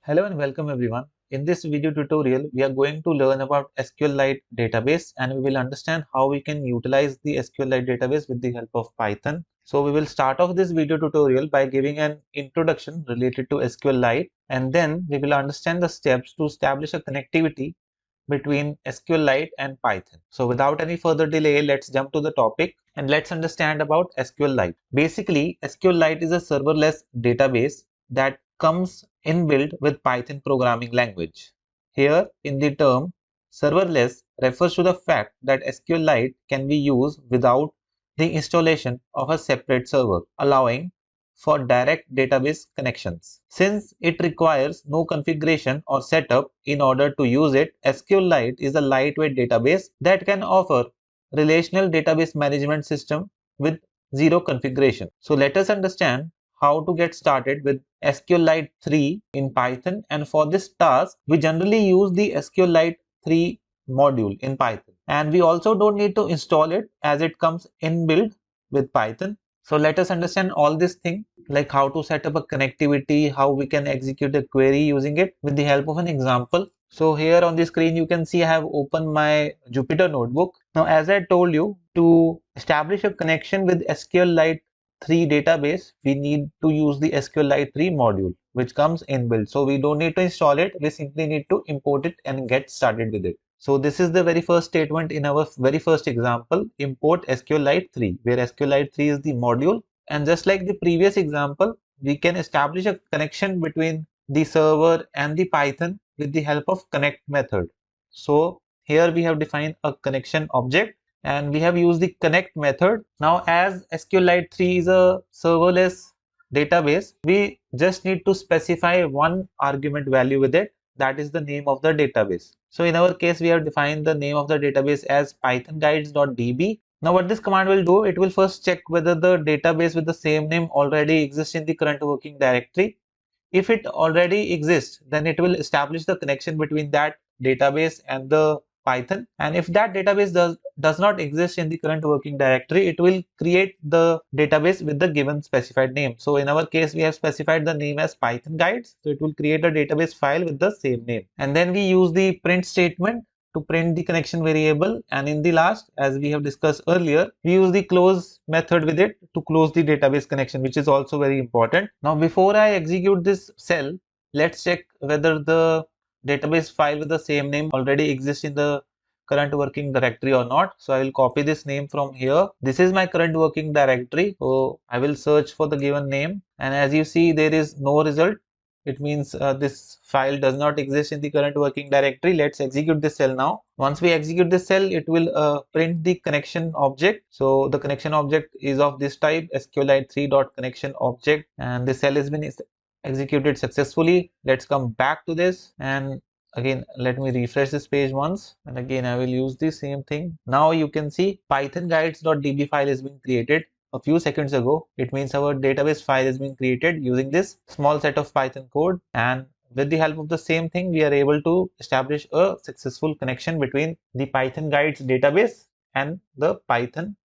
Hello and welcome everyone. In this video tutorial, we are going to learn about SQLite database and we will understand how we can utilize the SQLite database with the help of Python. So we will start off this video tutorial by giving an introduction related to SQLite, and then we will understand the steps to establish a connectivity between SQLite and Python. So without any further delay, let's jump to the topic and let's understand about SQLite. Basically, SQLite is a serverless database that comes inbuilt with Python programming language. Here, in the term serverless refers to the fact that SQLite can be used without the installation of a separate server, allowing for direct database connections. Since it requires no configuration or setup in order to use it, SQLite is a lightweight database that can offer relational database management system with zero configuration. So let us understand how to get started with SQLite 3 in Python, and for this task we generally use the SQLite 3 module in Python, and we also don't need to install it as it comes inbuilt with Python. So let us understand all this thing, like how to set up a connectivity, how we can execute a query using it with the help of an example. So here on the screen you can see I have opened my Jupyter notebook. Now as I told you, to establish a connection with SQLite 3 database, we need to use the SQLite 3 module which comes inbuilt. So we don't need to install it, we simply need to import it and get started with it. So this is the very first statement in our very first example, import SQLite 3, where SQLite 3 is the module. And just like the previous example, we can establish a connection between the server and the Python with the help of connect method. So here we have defined a connection object and we have used the connect method. Now as SQLite 3 is a serverless database, we just need to specify one argument value with it, that is the name of the database. So in our case, we have defined the name of the database as pythonguides.db. Now what this command will do, it will first check whether the database with the same name already exists in the current working directory. If it already exists, then it will establish the connection between that database and the Python. And if that database does not exist in the current working directory, it will create the database with the given specified name. So in our case, we have specified the name as Python guides. So it will create a database file with the same name. And then we use the print statement to print the connection variable, and in the last, as we have discussed earlier, we use the close method with it to close the database connection, which is also very important. Now before I execute this cell, let's check whether the database file with the same name already exists in the current working directory or not. So I will copy this name from here. This is my current working directory, so I will search for the given name, and as you see there is no result. It means this file does not exist in the current working directory. Let's execute this cell now. Once we execute this cell, it will print the connection object. So the connection object is of this type, SQLite3.connection object, and this cell has been executed successfully. Let's come back to this, and again let me refresh this page once, and again I will use the same thing. Now you can see pythonguides.db file has been created a few seconds ago. It means our database file has been created using this small set of Python code, and with the help of the same thing we are able to establish a successful connection between the Python guides database and the Python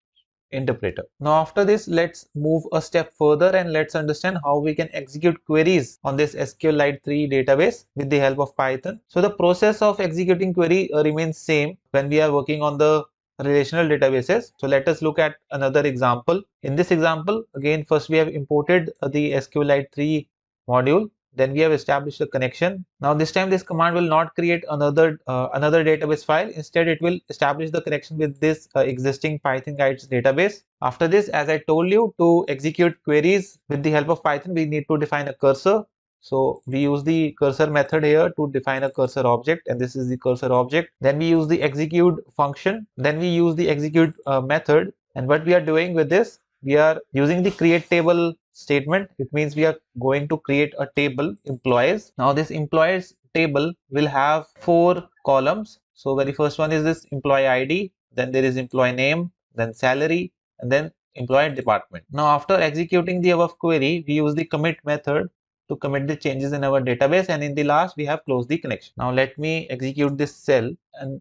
interpreter. Now after this, let's move a step further and let's understand how we can execute queries on this SQLite 3 database with the help of Python. So the process of executing query remains same when we are working on the relational databases. So let us look at another example. In this example, again first we have imported the SQLite 3 module. Then we have established a connection. Now this time this command will not create another database file. Instead it will establish the connection with this existing Python guides database. After this, as I told you, to execute queries with the help of Python, we need to define a cursor. So we use the cursor method here to define a cursor object, and this is the cursor object. Then we use the execute function. Then we use the execute method. And what we are doing with this, we are using the create table statement. It means we are going to create a table employees. Now this employees table will have 4 columns. So very first one is this employee ID, then there is employee name, then salary, and then employee department. Now after executing the above query, we use the commit method to commit the changes in our database, and in the last we have closed the connection. Now let me execute this cell,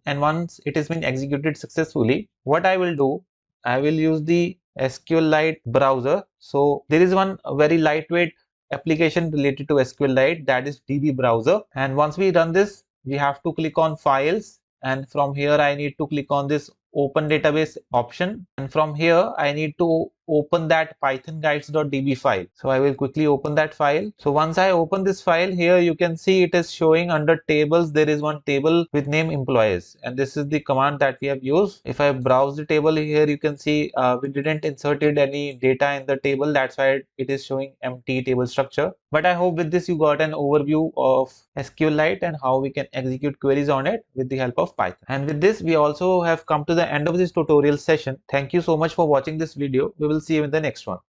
and once it has been executed successfully, what I will do, I will use the SQLite browser. So there is one very lightweight application related to SQLite, that is DB browser. And once we run this, we have to click on files, and from here I need to click on this open database option, and from here I need to open that python guides.db file. So I will quickly open that file. So once I open this file, here you can see it is showing under tables, there is one table with name employees, and this is the command that we have used. If I browse the table here, you can see we didn't inserted any data in the table, that's why it is showing empty table structure. But I hope with this you got an overview of SQLite and how we can execute queries on it with the help of Python. And with this, we also have come to the end of this tutorial session. Thank you so much for watching this video. We will see you in the next one.